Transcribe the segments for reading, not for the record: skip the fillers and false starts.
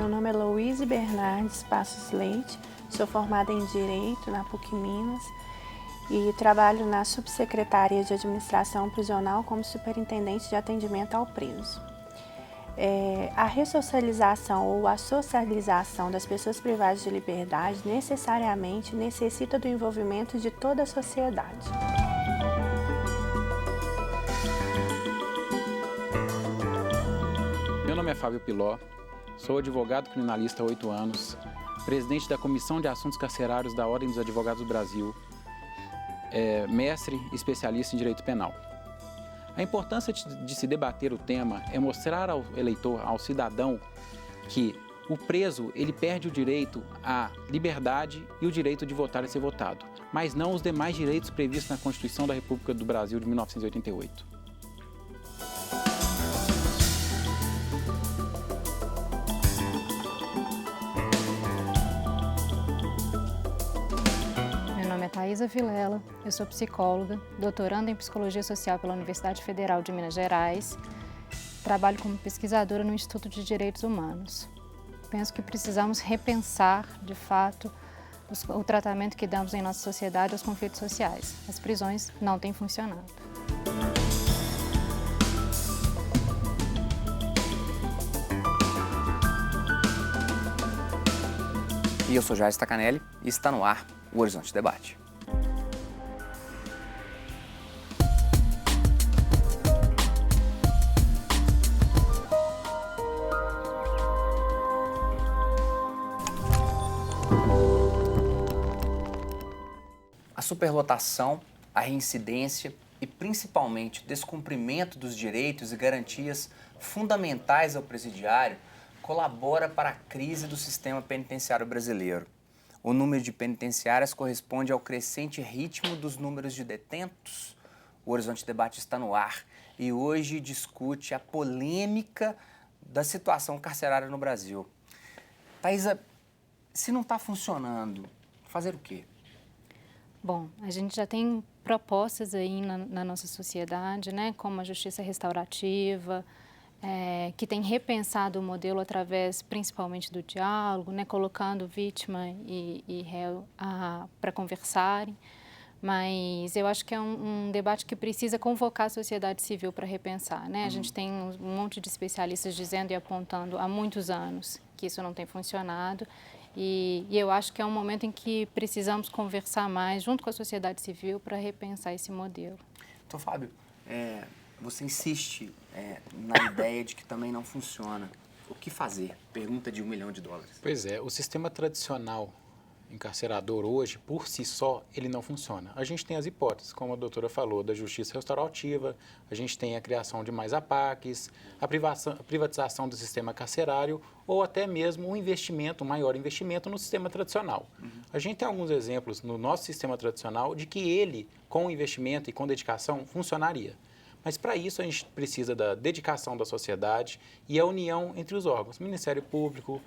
Meu nome é Louise Bernardes Passos Leite, sou formada em Direito na PUC Minas e trabalho na Subsecretaria de Administração Prisional como Superintendente de Atendimento ao Preso. A ressocialização ou a socialização das pessoas privadas de liberdade necessariamente necessita do envolvimento de toda a sociedade. Meu nome é Fábio Piló, sou advogado criminalista há 8 anos, presidente da Comissão de Assuntos Carcerários da Ordem dos Advogados do Brasil, mestre e especialista em Direito Penal. A importância de se debater o tema é mostrar ao eleitor, ao cidadão, que o preso ele perde o direito à liberdade e o direito de votar e ser votado, mas não os demais direitos previstos na Constituição da República do Brasil de 1988. Meu nome é Thaisa Vilela, eu sou psicóloga, doutoranda em Psicologia Social pela Universidade Federal de Minas Gerais, trabalho como pesquisadora no Instituto de Direitos Humanos. Penso que precisamos repensar, de fato, o tratamento que damos em nossa sociedade aos conflitos sociais. As prisões não têm funcionado. E eu sou Jair Stacanelli e está no ar o Horizonte Debate. A superlotação, a reincidência e principalmente o descumprimento dos direitos e garantias fundamentais ao presidiário colabora para a crise do sistema penitenciário brasileiro. O número de penitenciárias corresponde ao crescente ritmo dos números de detentos. O Horizonte Debate está no ar e hoje discute a polêmica da situação carcerária no Brasil. Thaisa, se não está funcionando, fazer o quê? Bom, a gente já tem propostas aí na nossa sociedade, né, como a justiça restaurativa, que tem repensado o modelo através principalmente do diálogo, né, colocando vítima e réu para conversarem. Mas eu acho que é um debate que precisa convocar a sociedade civil para repensar, né? A gente tem um monte de especialistas dizendo e apontando há muitos anos que isso não tem funcionado. E eu acho que é um momento em que precisamos conversar mais junto com a sociedade civil para repensar esse modelo. Então, Fábio, você insiste na ideia de que também não funciona. O que fazer? Pergunta de $1 milhão. Pois é, o sistema tradicional encarcerador hoje, por si só, ele não funciona. A gente tem as hipóteses, como a doutora falou, da justiça restaurativa, a gente tem a criação de mais APACs, a privatização do sistema carcerário ou até mesmo um maior investimento no sistema tradicional. A gente tem alguns exemplos no nosso sistema tradicional de que ele, com investimento e com dedicação, funcionaria. Mas para isso a gente precisa da dedicação da sociedade e a união entre os órgãos, Ministério Público,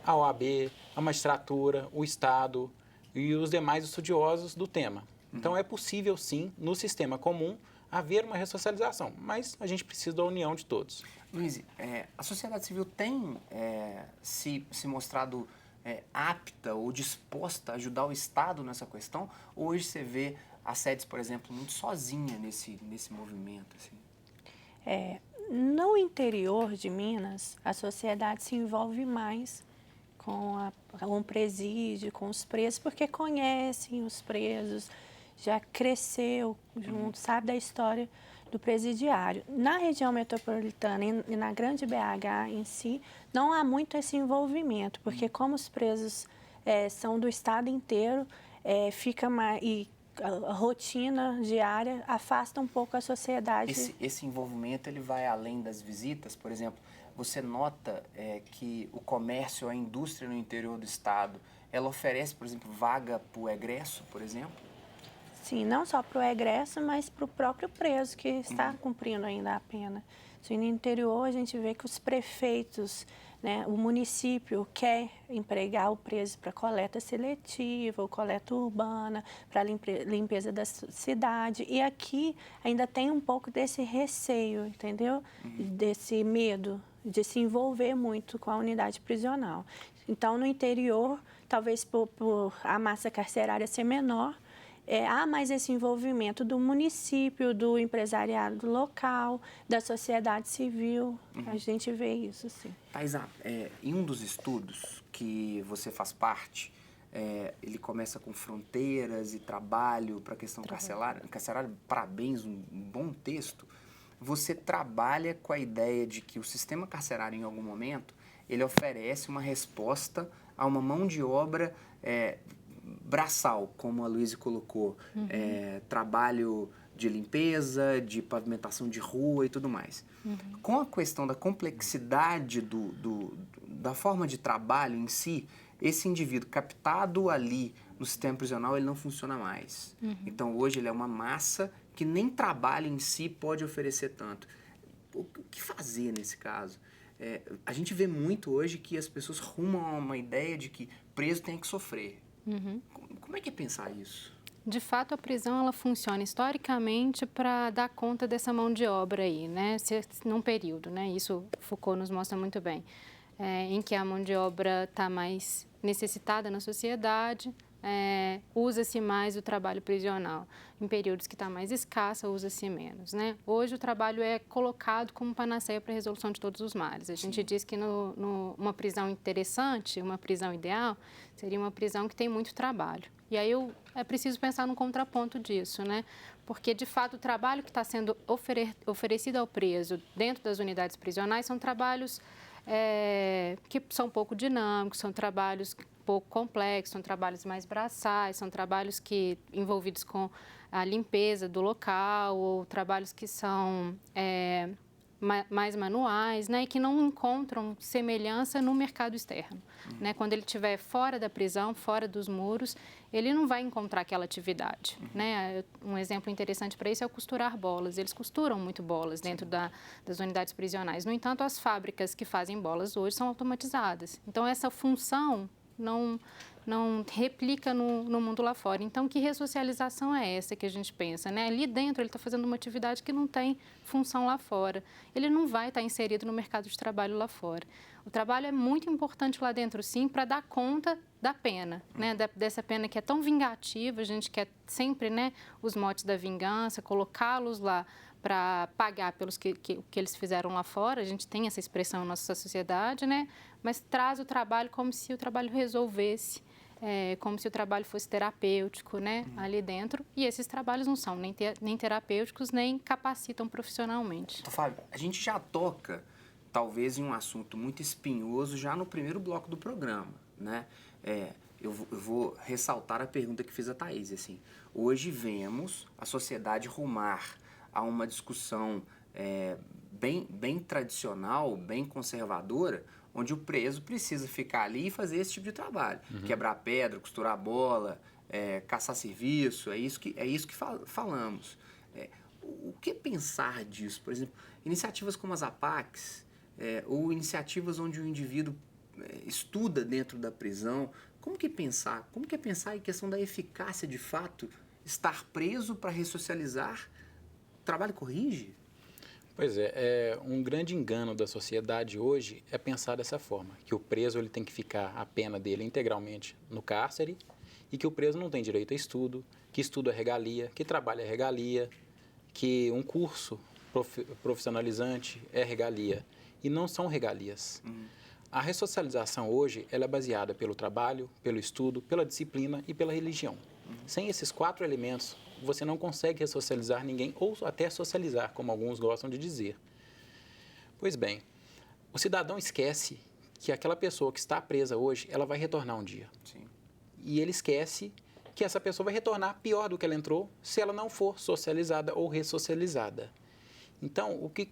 a OAB, a magistratura, o Estado e os demais estudiosos do tema. Então é possível sim, no sistema comum, haver uma ressocialização, mas a gente precisa da união de todos. Luiz, a sociedade civil tem se mostrado apta ou disposta a ajudar o Estado nessa questão? Ou hoje você vê a SEDES, por exemplo, muito sozinha nesse movimento? Assim? No interior de Minas, a sociedade se envolve mais com o presídio, com os presos, porque conhecem os presos, já cresceu junto, sabe da história do presidiário. Na região metropolitana e na grande BH em si, não há muito esse envolvimento, porque como os presos são do estado inteiro, fica mais... A rotina diária afasta um pouco a sociedade. Esse envolvimento ele vai além das visitas, por exemplo, você nota que o comércio, a indústria no interior do estado, ela oferece, por exemplo, vaga para o egresso, por exemplo? Sim, não só para o egresso, mas para o próprio preso que está cumprindo ainda a pena. No interior a gente vê que os prefeitos, né, o município quer empregar o preso para coleta seletiva, ou coleta urbana, para limpeza da cidade. E aqui ainda tem um pouco desse receio, entendeu? Desse medo de se envolver muito com a unidade prisional. Então, no interior, talvez por a massa carcerária ser menor, há mais esse envolvimento do município, do empresariado local, da sociedade civil. A gente vê isso, sim. Taisa, em um dos estudos que você faz parte, ele começa com fronteiras e trabalho para a questão carcerária. Parabéns, um bom texto. Você trabalha com a ideia de que o sistema carcerário, em algum momento, ele oferece uma resposta a uma mão de obra braçal, como a Luísa colocou, trabalho de limpeza, de pavimentação de rua e tudo mais. Com a questão da complexidade da forma de trabalho em si, esse indivíduo captado ali no sistema prisional, ele não funciona mais. Então, hoje, ele é uma massa que nem trabalho em si pode oferecer tanto. O que fazer nesse caso? A gente vê muito hoje que as pessoas rumam a uma ideia de que preso tem que sofrer. Como é que é pensar isso? De fato, a prisão ela funciona historicamente para dar conta dessa mão de obra aí, né? Num período, né? Isso Foucault nos mostra muito bem, em que a mão de obra está mais necessitada na sociedade, usa-se mais o trabalho prisional. Em períodos que está mais escassa, usa-se menos, né? Hoje o trabalho é colocado como panaceia para a resolução de todos os males. A gente diz que uma prisão interessante, uma prisão ideal, seria uma prisão que tem muito trabalho. E aí é preciso pensar no contraponto disso, né? Porque, de fato, o trabalho que está sendo oferecido ao preso dentro das unidades prisionais são trabalhos que são pouco dinâmicos, são trabalhos pouco complexos, são trabalhos mais braçais, são trabalhos envolvidos com a limpeza do local, ou trabalhos que são mais manuais, né, e que não encontram semelhança no mercado externo. Né? Quando ele estiver fora da prisão, fora dos muros, ele não vai encontrar aquela atividade. Né? Um exemplo interessante para isso é o costurar bolas. Eles costuram muito bolas dentro das unidades prisionais. No entanto, as fábricas que fazem bolas hoje são automatizadas. Então, essa função não replica no mundo lá fora. Então, que ressocialização é essa que a gente pensa? Né? Ali dentro, ele está fazendo uma atividade que não tem função lá fora. Ele não vai estar inserido no mercado de trabalho lá fora. O trabalho é muito importante lá dentro, sim, para dar conta da pena, né? Dessa pena que é tão vingativa, a gente quer sempre, né, os motes da vingança, colocá-los lá para pagar pelos que eles fizeram lá fora. A gente tem essa expressão na nossa sociedade, né? Mas traz o trabalho como se o trabalho resolvesse, como se o trabalho fosse terapêutico, né, ali dentro. E esses trabalhos não são nem terapêuticos, nem capacitam profissionalmente. Fábio, a gente já toca, talvez, em um assunto muito espinhoso já no primeiro bloco do programa, né? Eu vou ressaltar a pergunta que fiz a Thaís, assim. Hoje vemos a sociedade rumar a uma discussão bem tradicional, bem conservadora, onde o preso precisa ficar ali e fazer esse tipo de trabalho. Quebrar pedra, costurar bola, caçar serviço, é isso que falamos. O que pensar disso? Por exemplo, iniciativas como as APACs, ou iniciativas onde o indivíduo estuda dentro da prisão, como que é pensar em questão da eficácia de fato, estar preso para ressocializar? O trabalho corrige? Pois um grande engano da sociedade hoje é pensar dessa forma, que o preso ele tem que ficar a pena dele integralmente no cárcere e que o preso não tem direito a estudo, que estudo é regalia, que trabalho é regalia, que um curso profissionalizante é regalia, e não são regalias. A ressocialização hoje ela é baseada pelo trabalho, pelo estudo, pela disciplina e pela religião. Sem esses 4 elementos, você não consegue ressocializar ninguém ou até socializar, como alguns gostam de dizer. Pois bem, o cidadão esquece que aquela pessoa que está presa hoje, ela vai retornar um dia. Sim. E ele esquece que essa pessoa vai retornar pior do que ela entrou se ela não for socializada ou ressocializada. Então, o que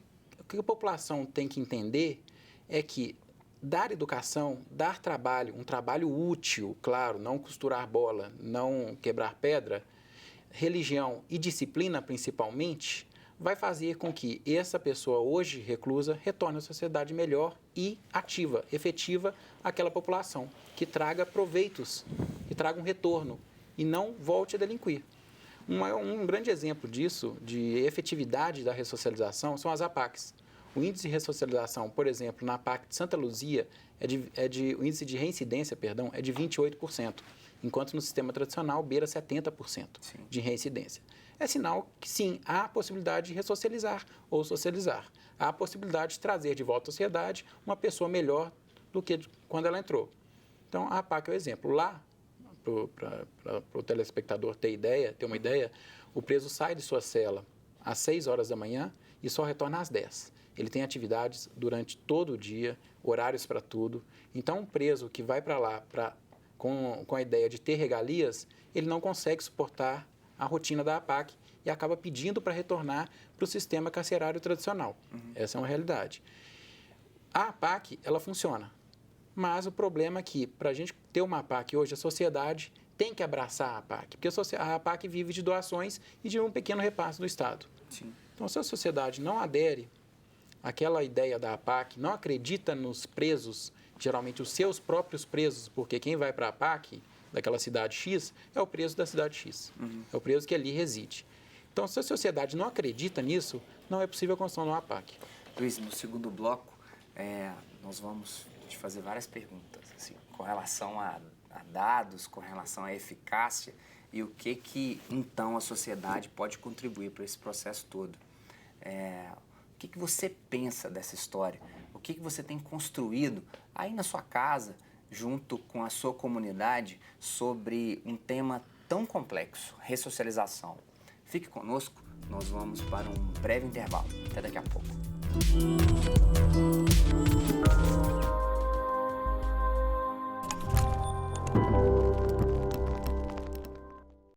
a população tem que entender é que dar educação, dar trabalho, um trabalho útil, claro, não costurar bola, não quebrar pedra, religião e disciplina principalmente, vai fazer com que essa pessoa hoje reclusa retorne à sociedade melhor e ativa, efetiva àquela população, que traga proveitos, que traga um retorno e não volte a delinquir. Um grande exemplo disso, de efetividade da ressocialização, são as APACs, O índice de ressocialização, por exemplo, na PAC de Santa Luzia, o índice de reincidência, perdão, é de 28%, enquanto no sistema tradicional beira 70% de reincidência. É sinal que, sim, há a possibilidade de ressocializar ou socializar. Há a possibilidade de trazer de volta à sociedade uma pessoa melhor do que quando ela entrou. Então, a PAC é o exemplo. Lá, para o telespectador ter uma ideia, o preso sai de sua cela às 6 horas da manhã e só retorna às 10. Ele tem atividades durante todo o dia, horários para tudo. Então, um preso que vai para lá com a ideia de ter regalias, ele não consegue suportar a rotina da APAC e acaba pedindo para retornar para o sistema carcerário tradicional. Essa é uma realidade. A APAC, ela funciona. Mas o problema é que, para a gente ter uma APAC hoje, a sociedade tem que abraçar a APAC, porque a APAC vive de doações e de um pequeno repasse do Estado. Sim. Então, se a sociedade não adere àquela ideia da APAC, não acredita nos presos, geralmente os seus próprios presos, porque quem vai para a APAC, daquela cidade X, é o preso da cidade X, é o preso que ali reside. Então, se a sociedade não acredita nisso, não é possível a construção de uma APAC. Luiz, no segundo bloco, nós vamos te fazer várias perguntas, assim, com relação a dados, com relação à eficácia e o que então a sociedade pode contribuir para esse processo todo. O que você pensa dessa história? O que você tem construído aí na sua casa, junto com a sua comunidade, sobre um tema tão complexo, ressocialização? Fique conosco, nós vamos para um breve intervalo. Até daqui a pouco.